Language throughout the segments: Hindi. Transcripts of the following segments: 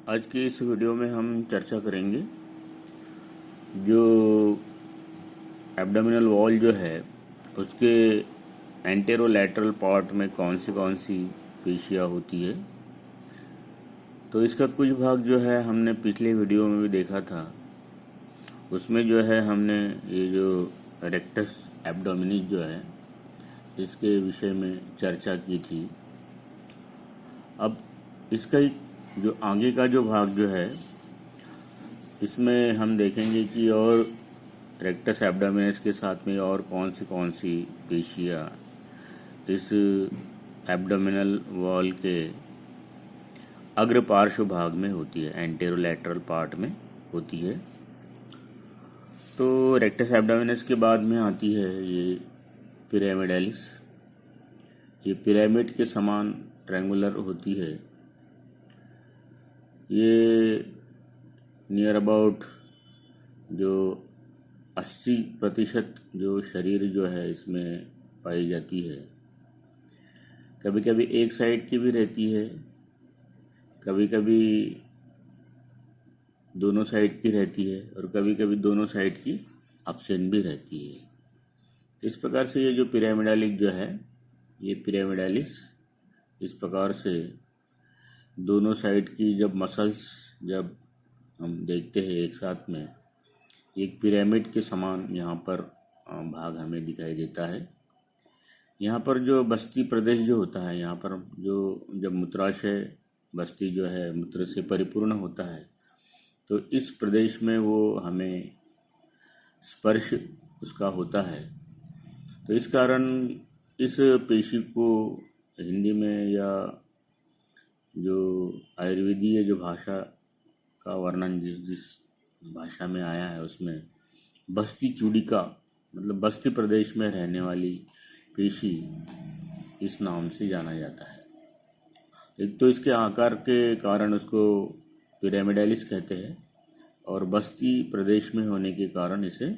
आज की इस वीडियो में हम चर्चा करेंगे जो एब्डोमिनल वॉल जो है उसके एंटेरोलैटरल पार्ट में कौन सी पेशियाँ होती है। तो इसका कुछ भाग जो है हमने पिछले वीडियो में भी देखा था। उसमें जो है हमने ये जो रेक्टस एब्डोमिनिस जो है इसके विषय में चर्चा की थी। अब इसका जो आगे का जो भाग जो है इसमें हम देखेंगे कि और रेक्टस एब्डोमिनस के साथ में और कौन सी पेशियाँ इस एब्डोमिनल वॉल के अग्र पार्श्व भाग में होती है, एंटेरोलैटरल पार्ट में होती है। तो रेक्टस एब्डोमिनस के बाद में आती है ये पिरामिडालिस। ये पिरामिड के समान ट्रायंगुलर होती है। ये नियर अबाउट जो 80% जो शरीर जो है इसमें पाई जाती है। कभी कभी एक साइड की भी रहती है, कभी कभी दोनों साइड की रहती है और कभी कभी दोनों साइड की एब्सेंट भी रहती है। इस प्रकार से ये जो पिरामिडालिस जो है, ये पिरामिडालिस इस प्रकार से दोनों साइड की जब मसल्स जब हम देखते हैं एक साथ में, एक पिरामिड के समान यहाँ पर भाग हमें दिखाई देता है। यहाँ पर जो बस्ती प्रदेश जो होता है, यहाँ पर जो जब मूत्राशय बस्ती जो है मूत्र से परिपूर्ण होता है, तो इस प्रदेश में वो हमें स्पर्श उसका होता है। तो इस कारण इस पेशी को हिंदी में या जो आयुर्वेदीय जो भाषा का वर्णन जिस भाषा में आया है उसमें बस्ती चूड़िका, मतलब बस्ती प्रदेश में रहने वाली पेशी इस नाम से जाना जाता है। एक तो इसके आकार के कारण उसको पिरामिडालिस कहते हैं और बस्ती प्रदेश में होने के कारण इसे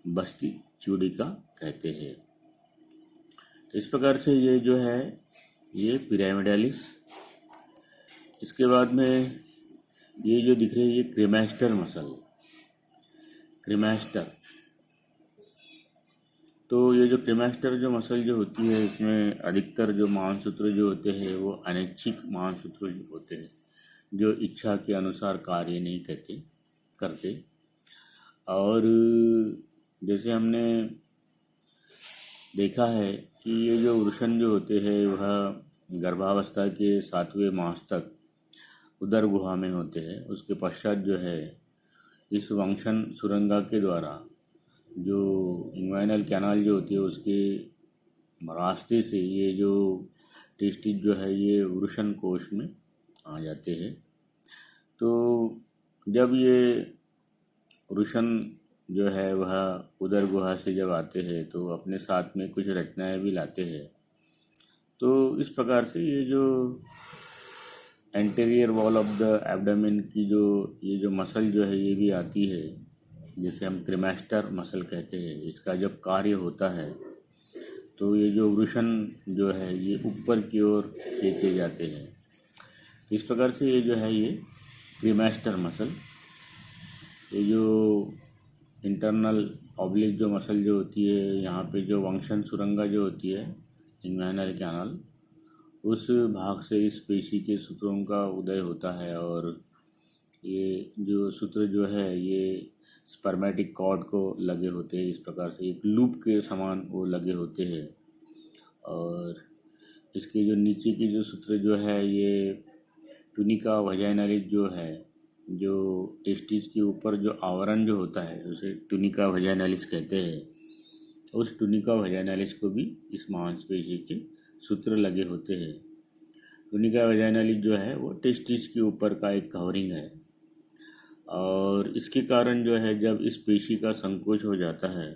बस्ती चूड़िका कहते हैं। तो इस प्रकार से ये जो है ये पिरामिडालिस। इसके बाद में ये जो दिख रही है ये क्रीमास्टर मसल, क्रीमास्टर। तो ये जो क्रीमास्टर जो मसल जो होती है इसमें अधिकतर जो मांससूत्र जो होते हैं वो अनैच्छिक मांससूत्र जो होते हैं, जो इच्छा के अनुसार कार्य नहीं करते। और जैसे हमने देखा है कि ये जो वृषण जो होते हैं वह गर्भावस्था के 7वें मास तक उदर गुहा में होते हैं। उसके पश्चात जो है इस वंशन सुरंगा के द्वारा जो इंग्वाइनल कैनाल जो होती है उसके रास्ते से ये जो टेस्टिस जो है ये वृषण कोश में आ जाते हैं। तो जब ये वृषण जो है वह उदर गुहा से जब आते हैं तो अपने साथ में कुछ रचनाएं भी लाते हैं। तो इस प्रकार से ये जो anterior wall of the abdomen की जो ये जो मसल जो है ये भी आती है, जिसे हम क्रीमास्टर मसल कहते हैं। इसका जब कार्य होता है तो ये जो वृषण जो है ये ऊपर की ओर खींचे जाते हैं। तो इस प्रकार से ये जो है ये क्रीमास्टर मसल, ये जो इंटरनल ऑब्लिक जो मसल जो होती है, यहाँ पे जो वंशन सुरंगा जो होती है इंग्वाइनल कैनाल, उस भाग से इस पेशी के सूत्रों का उदय होता है। और ये जो सूत्र जो है ये स्पर्मेटिक कॉर्ड को लगे होते हैं। इस प्रकार से एक लूप के समान वो लगे होते हैं। और इसके जो नीचे की जो सूत्र जो है ये टुनिका वजाइनालिस जो है, जो टेस्टिस के ऊपर जो आवरण जो होता है उसे टुनिका वजाइनालिस कहते हैं। उस टुनिका वजाइनालिस को भी इस मांसपेशी के सूत्र लगे होते हैं। टुनिका वजाइनालिस जो है वो टेस्टिस के ऊपर का एक कवरिंग है और इसके कारण जो है जब इस पेशी का संकोच हो जाता है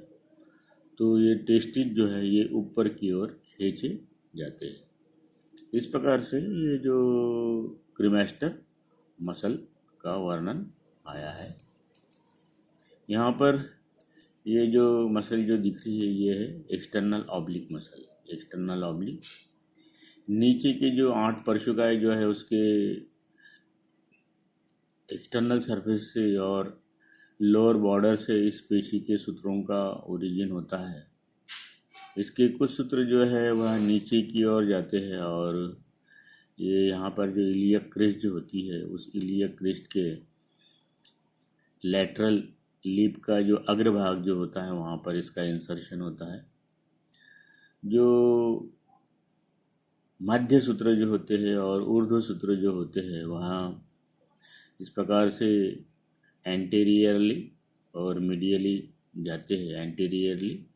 तो ये टेस्टिस जो है ये ऊपर की ओर खींचे जाते हैं। इस प्रकार से ये जो क्रीमास्टर मसल का वर्णन आया है। यहाँ पर ये जो मसल जो दिख रही है ये है external oblique muscle. External oblique नीचे के जो 8 परशुकाएँ जो है उसके एक्सटर्नल सरफेस से और लोअर बॉर्डर से इस पेशी के सूत्रों का ओरिजिन होता है। इसके कुछ सूत्र जो है वह नीचे की ओर जाते हैं और ये यहाँ पर जो इलियक क्रिस्ट जो होती है उस इलियक क्रिस्ट के लेटरल लिप का जो अग्रभाग जो होता है वहाँ पर इसका इंसर्शन होता है। जो मध्य सूत्र जो होते हैं और ऊर्ध्व सूत्र जो होते हैं वहाँ इस प्रकार से एंटीरियरली और मीडियली जाते हैं, एंटीरियरली,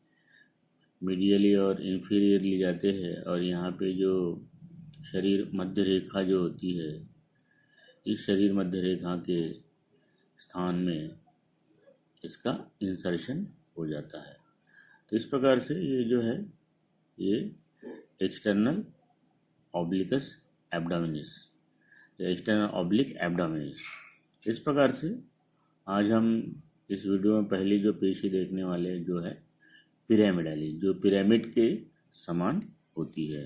मीडियली और इंफीरियरली जाते हैं। और यहाँ पे जो शरीर मध्य रेखा जो होती है, इस शरीर मध्य रेखा के स्थान में इसका इंसर्शन हो जाता है। तो इस प्रकार से ये जो है ये external obliquus abdominis, external oblique abdominis. इस प्रकार से आज हम इस वीडियो में पहली जो पेशी देखने वाले जो है पिरामिडालिस, जो पिरामिड के समान होती है।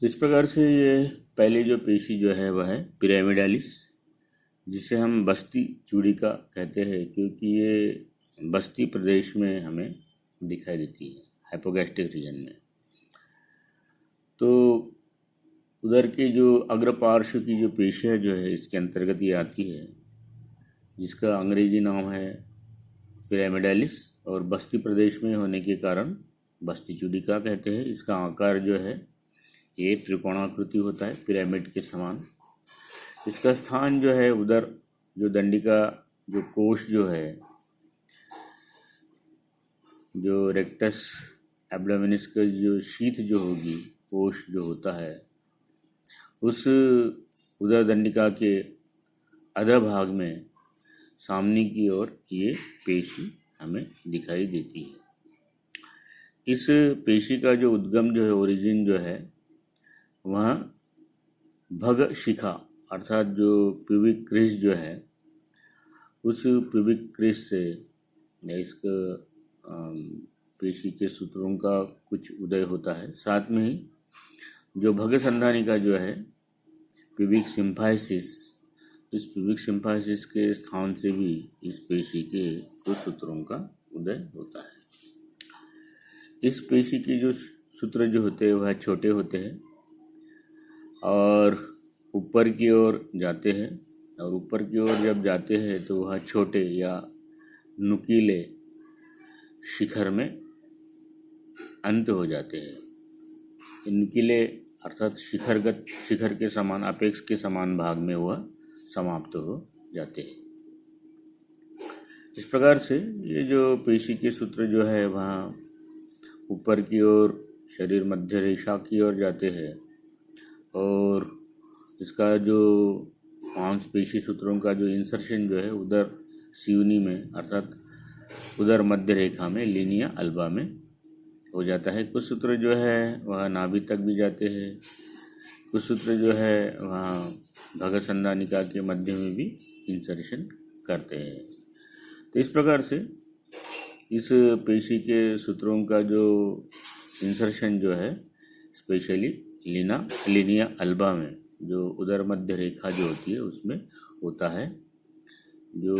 तो इस प्रकार से ये पहली जो पेशी जो है वह है पिरामिडालिस, जिसे हम बस्ती चूड़िका कहते हैं क्योंकि ये बस्ती प्रदेश में हमें दिखाई देती है, हाइपोगैस्ट्रिक रीजन में। तो उधर के जो अग्रपार्श्व की जो पेशियाँ जो है इसके अंतर्गत ये आती है, जिसका अंग्रेजी नाम है पिरामिडालिस और बस्ती प्रदेश में होने के कारण बस्ती चूड़िका कहते हैं। इसका आकार जो है ये त्रिकोणाकृति होता है, पिरामिड के समान। इसका स्थान जो है उधर जो दंडिका जो कोश जो है, जो रेक्टस एब्डोमिनिस का जो शीथ जो होगी, कोश जो होता है, उस उदर दंडिका के अधः भाग में सामने की ओर ये पेशी हमें दिखाई देती है। इस पेशी का जो उद्गम जो है, ओरिजिन जो है, वह भग शिखा अर्थात जो प्यूबिक क्रिस्ट जो है उस प्यूबिक क्रिस्ट से या इसका पेशी के सूत्रों का कुछ उदय होता है। साथ में ही जो भग संधानिका जो है प्यूबिक सिम्फाइसिस, इस प्यूबिक सिम्फाइसिस के स्थान से भी इस पेशी के कुछ सूत्रों का उदय होता है। इस पेशी के जो सूत्र जो होते हैं वह छोटे होते हैं और ऊपर की ओर जाते हैं, और ऊपर की ओर जब जाते हैं तो वह छोटे या नुकीले शिखर में अंत हो जाते हैं। नुकीले अर्थात शिखर के समान, अपेक्स के समान भाग में वह समाप्त हो जाते हैं। इस प्रकार से ये जो पेशी के सूत्र जो है वहाँ ऊपर की ओर शरीर मध्य रेखा की ओर जाते हैं और इसका जो मांसपेशी सूत्रों का जो इंसर्शन जो है उधर सिवनी में अर्थात उधर मध्य रेखा में, लीनिया अल्बा में हो जाता है। कुछ सूत्र जो है वह नाभि तक भी जाते हैं, कुछ सूत्र जो है वहाँ भग संधानिका के मध्य में भी इंसर्शन करते हैं। तो इस प्रकार से इस पेशी के सूत्रों का जो इंसर्शन जो है स्पेशली लीनिया अल्बा में, जो उदर मध्य रेखा जो होती है उसमें होता है। जो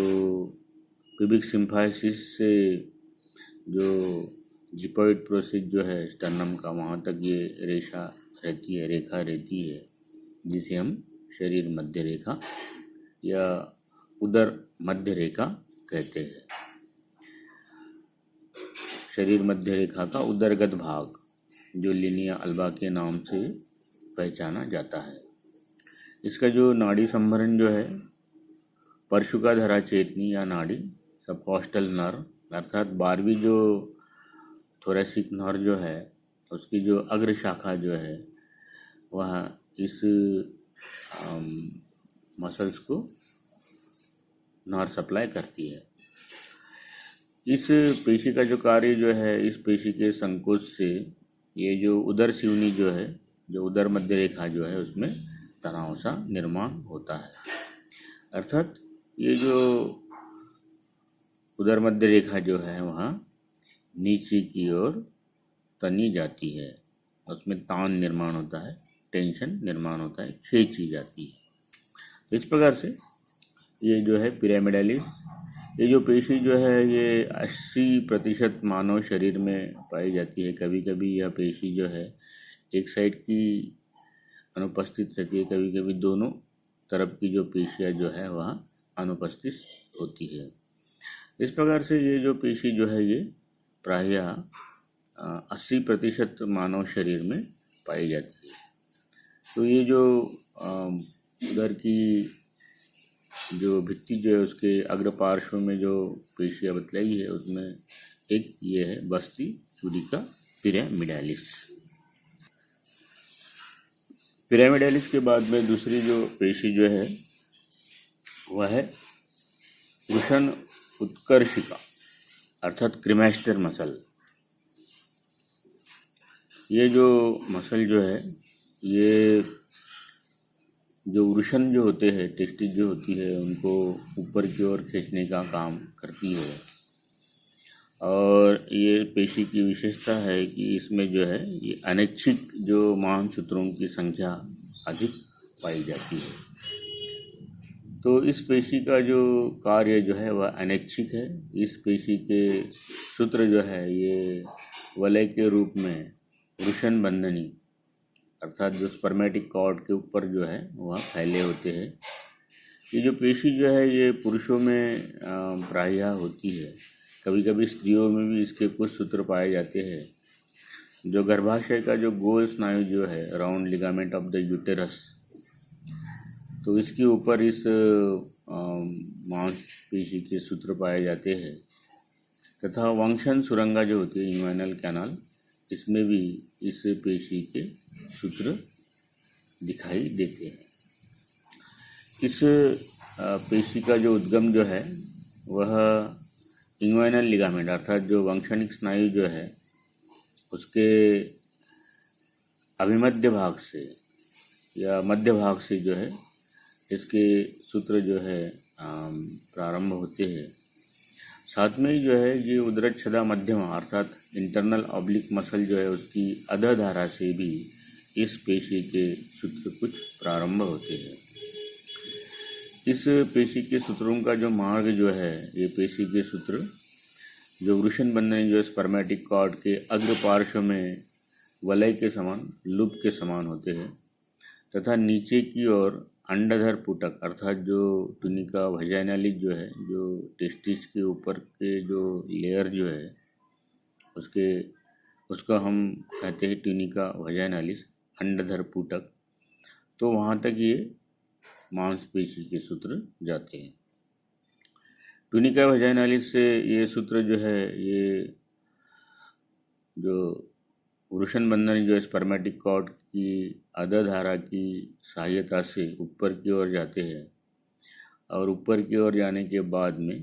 प्यूबिक सिम्फाइसिस से जो जिपॉइड प्रोसेस जो है स्टर्नम का, वहाँ तक ये रेखा रहती है जिसे हम शरीर मध्य रेखा या उदर मध्य रेखा कहते हैं। शरीर मध्य रेखा का उदरगत भाग जो लीनिया अल्बा के नाम से पहचाना जाता है। इसका जो नाड़ी संभरण जो है परशुकाधरा चेतनी या नाड़ी, सबकॉस्टल नर्व अर्थात 12वीं जो थोरेसिक नर्व जो है उसकी जो अग्र शाखा जो है वह इस मसल्स को नर्व सप्लाई करती है। इस पेशी का जो कार्य जो है, इस पेशी के संकोच से ये जो उदर सिवनी जो है, जो उदर मध्य रेखा जो है उसमें तनाव सा निर्माण होता है। अर्थात ये जो उदर मध्य रेखा जो है वहाँ नीचे की ओर तनी जाती है, उसमें तान निर्माण होता है, टेंशन निर्माण होता है, खींची जाती है। इस प्रकार से ये जो है पिरामिडालिस, ये जो पेशी जो है ये 80% मानव शरीर में पाई जाती है। कभी कभी यह पेशी जो है एक साइड की अनुपस्थित रहती है, कभी कभी दोनों तरफ की जो पेशियाँ जो है वह अनुपस्थित होती है। इस प्रकार से ये जो पेशी जो है ये प्रायः 80% मानव शरीर में पाई जाती है। तो ये जो उधर की जो भित्ति जो है उसके अग्र पार्श्व में जो पेशियाँ बतलाई है उसमें एक ये है बस्ती चूलिका पिरामिडालिस। पिरामिडालिस के बाद में दूसरी जो पेशी जो है वह है वृषण उत्कर्षिका अर्थात क्रीमास्टर मसल। ये जो मसल जो है ये जो वृषण जो होते हैं, टेस्टिस जो होती है, उनको ऊपर की ओर खींचने का काम करती है। और ये पेशी की विशेषता है कि इसमें जो है ये अनैच्छिक जो मांससूत्रों की संख्या अधिक पाई जाती है। तो इस पेशी का जो कार्य जो है वह अनैच्छिक है। इस पेशी के सूत्र जो है ये वलय के रूप में वृषण बंधनी अर्थात जो स्पर्मेटिक कॉर्ड के ऊपर जो है वह फैले होते हैं। ये जो पेशी जो है ये पुरुषों में प्रायः होती है, कभी कभी स्त्रियों में भी इसके कुछ सूत्र पाए जाते हैं। जो गर्भाशय का जो गोल स्नायु जो है round ligament of the uterus, तो इसके ऊपर इस मांसपेशी के सूत्र पाए जाते हैं। तथा वंशन सुरंगा जो होती है इन्वाइनल कैनाल, इसमें भी इस पेशी के सूत्र दिखाई देते हैं। इस पेशी का जो उद्गम जो है वह इंग्वाइनल लिगामेंट अर्थात जो वंशनिक स्नायु जो है उसके अभिमध्य भाग से या मध्य भाग से जो है इसके सूत्र जो है प्रारंभ होते हैं। साथ में ही जो है ये उदरच्छदा मध्यमा अर्थात इंटरनल ऑब्लिक मसल जो है उसकी अधः धारा से भी इस पेशी के सूत्र कुछ प्रारंभ होते हैं। इस पेशी के सूत्रों का जो मार्ग जो है ये पेशी के सूत्र जो वृषण बंधनी जो स्पर्मेटिक कॉर्ड के अग्र पार्श्व में वलय के समान लूप के समान होते हैं तथा नीचे की ओर अंडाधर पुटक अर्थात जो ट्यूनिका वजाइनालिस जो है जो टेस्टिस के ऊपर के जो लेयर जो है उसका हम कहते हैं ट्यूनिका वजाइनालिस अंडाधर पुटक। तो वहाँ तक ये मांसपेशी के सूत्र जाते हैं। ट्यूनिका वजाइनालिस से ये सूत्र जो है ये जो वृषण बंधनी जो स्पर्मेटिक कॉर्ड की अधः धारा की सहायता से ऊपर की ओर जाते हैं और ऊपर की ओर जाने के बाद में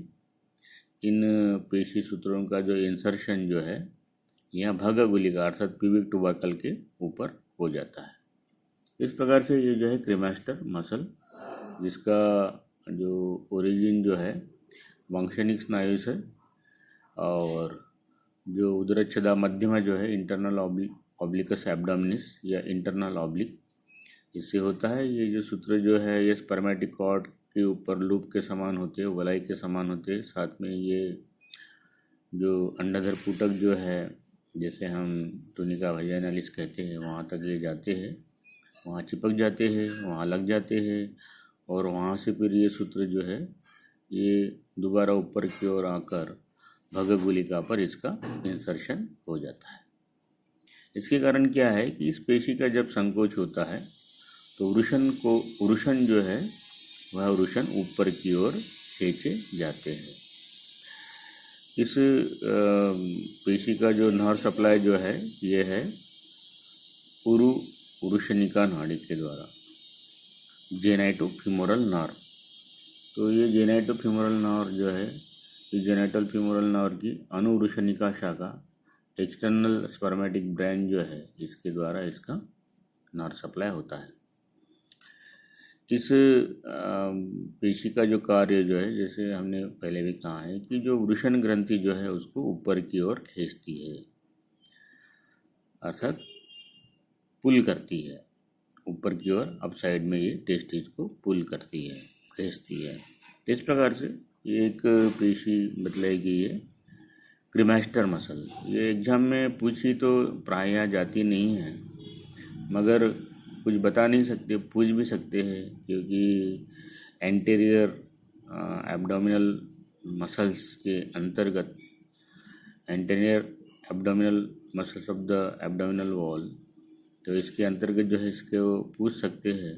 इन पेशी सूत्रों का जो इंसर्शन जो है यहाँ भग गुलिका अर्थात प्यूबिक टुबरकल के ऊपर हो जाता है। इस प्रकार से ये जो है क्रीमास्टर मसल जिसका जो ओरिजिन जो है वंशनिक स्नायु से और जो उदरच्छदा मध्यमा जो है इंटरनल ऑब्लिकस एब्डोमिनिस या इंटरनल ऑब्लिक इससे होता है। ये जो सूत्र जो है ये स्पर्मेटिक कॉर्ड के ऊपर लूप के समान होते हैं, वलय के समान होते हैं। साथ में ये जो अंडाधर पुटक जो है जैसे हम ट्यूनिका वजाइनालिस कहते हैं वहाँ तक ये जाते हैं, वहाँ चिपक जाते हैं, वहाँ लग जाते हैं और वहाँ से फिर ये सूत्र जो है ये दोबारा ऊपर की ओर आकर भगगुलिका पर इसका इंसर्शन हो जाता है। इसके कारण क्या है कि इस पेशी का जब संकोच होता है तो वृषण जो है वह वृषण ऊपर की ओर खींचे जाते हैं। इस पेशी का जो नर्व सप्लाई जो है ये है वृषणिका नाड़ी के द्वारा जेनाइटोफीमोरल नर्व। तो ये जेनाइटोफीमोरल नर्व जो है इस जेनाइटल फीमोरल नर्व की अनुवृषणिका शाखा एक्सटर्नल स्पर्मेटिक ब्रेन जो है इसके द्वारा इसका नर्व सप्लाई होता है। इस पेशी का जो कार्य जो है जैसे हमने पहले भी कहा है कि जो वृषण ग्रंथि जो है उसको ऊपर की ओर खींचती है अर्थात पुल करती है ऊपर की ओर अप साइड में ये टेस्टिस को पुल करती है, खींचती है। इस प्रकार से ये एक पेशी बतलाई गई है क्रीमास्टर मसल। ये एग्जाम में पूछी तो प्रायः जाती नहीं है, मगर कुछ बता नहीं सकते, पूछ भी सकते हैं, क्योंकि एंटीरियर एब्डोमिनल मसल्स के अंतर्गत anterior abdominal muscles of the abdominal wall, तो इसके अंतर्गत जो है इसके वो पूछ सकते हैं,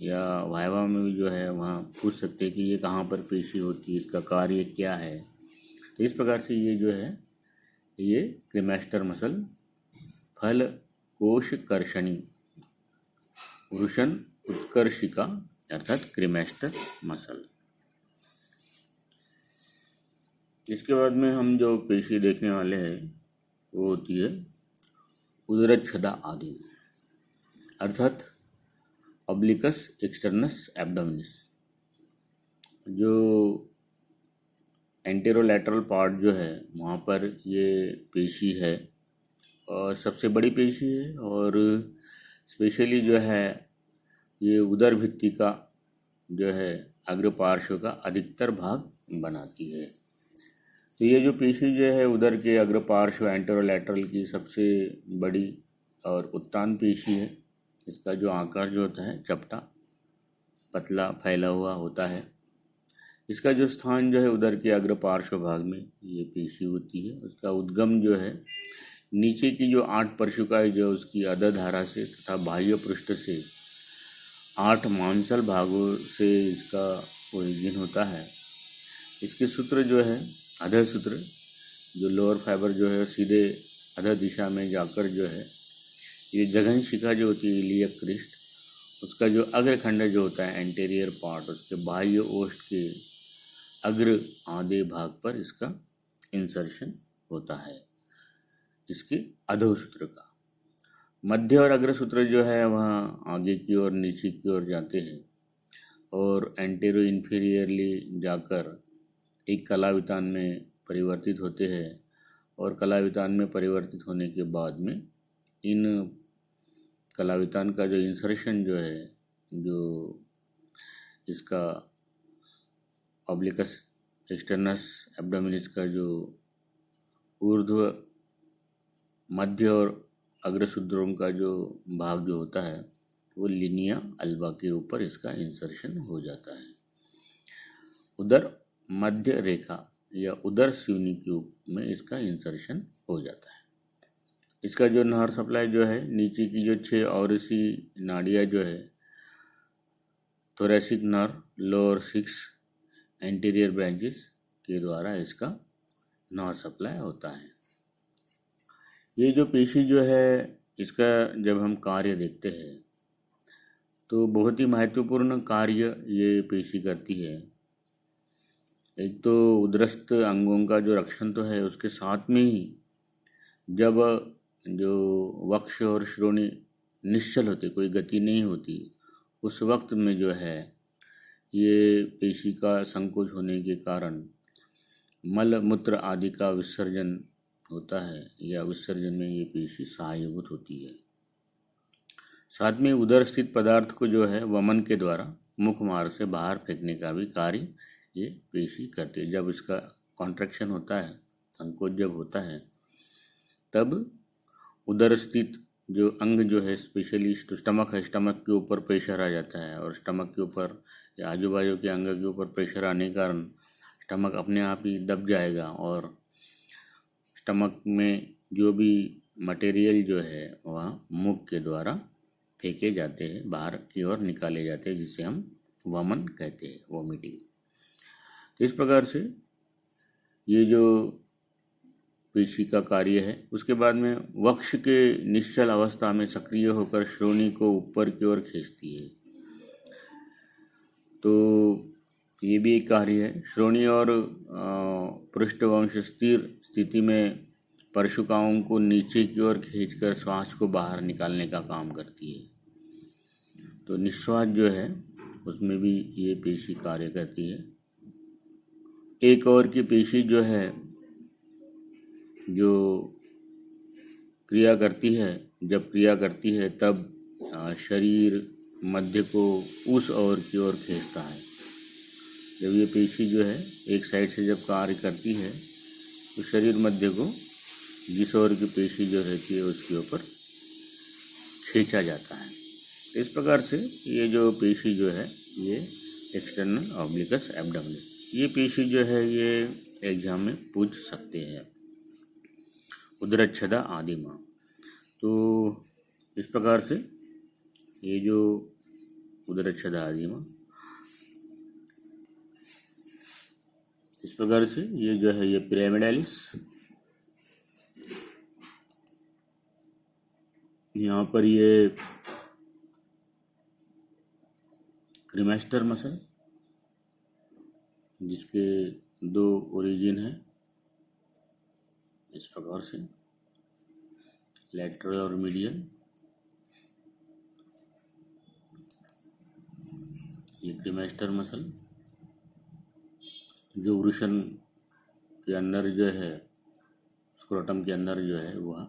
या वाइवा में भी जो है वहाँ पूछ सकते हैं कि ये कहाँ पर पेशी होती है, इसका कार्य क्या है। तो इस प्रकार से ये जो है ये क्रीमास्टर मसल फल कोश कर्षणी वृषण उत्कर्षिका अर्थात क्रीमास्टर मसल। इसके बाद में हम जो पेशी देखने वाले हैं वो होती है उदरच्छदा आदि अर्थात ऑब्लिकस एक्सटर्नस एब्डोमिनिस। जो एंटेरोलैटरल पार्ट जो है वहाँ पर ये पेशी है, और सबसे बड़ी पेशी है, और स्पेशली जो है ये उदर भित्ति का जो है अग्रपार्श्व का अधिकतर भाग बनाती है। तो ये जो पेशी जो है उदर के अग्रपार्श्व एंटेरोलैटरल की सबसे बड़ी और उत्तान पेशी है। इसका जो आकार जो होता है चपटा पतला फैला हुआ होता है। इसका जो स्थान जो है उदर के अग्र पार्श्व भाग में ये पेशी होती है। उसका उद्गम जो है नीचे की जो 8 परशुकाएं जो उसकी अधधारा से तथा बाह्य पृष्ठ से 8 मांसल भागों से इसका ओरिजिन होता है। इसके सूत्र जो है अधः सूत्र, जो लोअर फाइबर जो है सीधे अधः दिशा में जाकर जो है ये जघन शिखा जो होती है इलियक क्रिस्ट, उसका जो अग्रखंड जो होता है एंटीरियर पार्ट, उसके बाह्य ओष्ठ के अग्र आधे भाग पर इसका इंसर्शन होता है इसके अधो सूत्र का। मध्य और अग्र सूत्र जो है वहाँ आगे की ओर नीचे की ओर जाते हैं और एंटेरो इन्फीरियरली जाकर एक कलावितान में परिवर्तित होते हैं, और कलावितान में परिवर्तित होने के बाद में इन कलावितान का जो इंसर्शन जो है, जो इसका ऑब्लिकस एक्सटर्नस एब्डोमिनिस का जो ऊर्ध्व मध्य और अग्र सूत्रों का जो भाग जो होता है वो लिनिया अल्बा के ऊपर इसका इंसर्शन हो जाता है। उदर मध्य रेखा या उदर सिवनी क्यूब में इसका इंसर्शन हो जाता है। इसका जो नहर सप्लाई जो है नीचे की जो 6 और सी नाड़ियाँ जो है thoracic nerve, lower 6 anterior branches के द्वारा इसका नहर सप्लाई होता है। ये जो पेशी जो है इसका जब हम कार्य देखते हैं तो बहुत ही महत्वपूर्ण कार्य ये पेशी करती है। एक तो उदरस्थ अंगों का जो रक्षण तो है, उसके साथ में ही जब जो वक्ष और श्रोणी निश्चल होते, कोई गति नहीं होती, उस वक्त में जो है ये पेशी का संकोच होने के कारण मल मूत्र आदि का विसर्जन होता है, या विसर्जन में ये पेशी सहायभूत होती है। साथ में उदर स्थित पदार्थ को जो है वमन के द्वारा मुख मार्ग से बाहर फेंकने का भी कार्य ये पेशी करती है। जब इसका कॉन्ट्रैक्शन होता है, संकोच जब होता है, तब उदर स्थित जो अंग जो है स्पेशली स्टमक है, स्टमक के ऊपर प्रेशर आ जाता है, और स्टमक के ऊपर या आजू बाजू के अंग के ऊपर प्रेशर आने के कारण स्टमक अपने आप ही दब जाएगा, और स्टमक में जो भी मटेरियल जो है वह मुख के द्वारा फेंके जाते हैं, बाहर की ओर निकाले जाते हैं, जिसे हम वमन कहते हैं, वोमिटिंग। तो इस प्रकार से ये जो पेशी का कार्य है। उसके बाद में वक्ष के निश्चल अवस्था में सक्रिय होकर श्रोणी को ऊपर की ओर खींचती है। तो ये भी एक कार्य है। श्रोणी और पृष्ठवंश स्थिर स्थिति में परशुकाओं को नीचे की ओर खींचकर श्वास को बाहर निकालने का काम करती है। तो निश्वास जो है उसमें भी ये पेशी कार्य करती है। एक और की पेशी जो है जो क्रिया करती है, जब क्रिया करती है तब शरीर मध्य को उस ओर की ओर खींचता है। जब ये पेशी जो है एक साइड से जब कार्य करती है तो शरीर मध्य को जिस ओर की पेशी जो रहती है उसके ऊपर खींचा जाता है। इस प्रकार से ये जो पेशी जो है ये एक्सटर्नल ऑब्लिकस एब्डोमिनल, ये पेशी जो है ये एग्जाम में पूछ सकते हैं। उदरच्छदा आदिमा, तो इस प्रकार से ये जो उदरच्छदा आदिमा, इस प्रकार से ये जो है ये पिरामिडालिस, यहाँ पर ये क्रीमेस्टर मसल जिसके दो ओरिजिन है, इस प्रकार से लैटरल और मीडियल। ये क्रीमेस्टर मसल जो वृषण के अंदर जो है, स्क्रोटम के अंदर जो है वह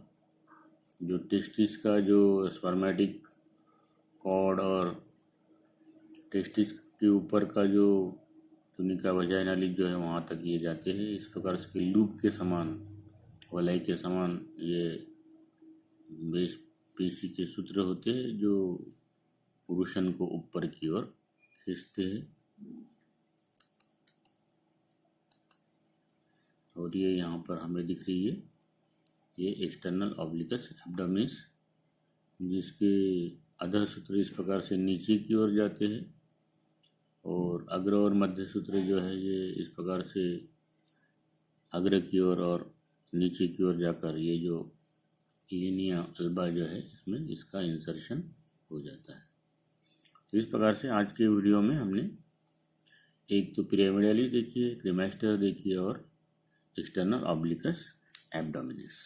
जो टेस्टिस का जो स्पर्मेटिक कॉर्ड और टेस्टिस के ऊपर का जो टुनिका वजाइनालिस जो है वहाँ तक ये जाते हैं। इस प्रकार से लूप के समान, वलाई के समान ये बेस पेशी के सूत्र होते हैं जो वृषण को ऊपर की ओर खींचते हैं। और ये यहाँ पर हमें दिख रही है ये एक्सटर्नल ऑब्लिकस एब्डोमिनिस, जिसके अधर सूत्र इस प्रकार से नीचे की ओर जाते हैं और अग्र और मध्य सूत्र जो है ये इस प्रकार से अग्र की ओर और नीचे की ओर जाकर ये जो लिनिया अल्बा जो है इसमें इसका इंसर्शन हो जाता है। तो इस प्रकार से आज के वीडियो में हमने एक तो पिरामिडालिस देखी है, क्रीमेस्टर देखी है और एक्सटर्नल ऑब्लिकस एब्डोमिनिस।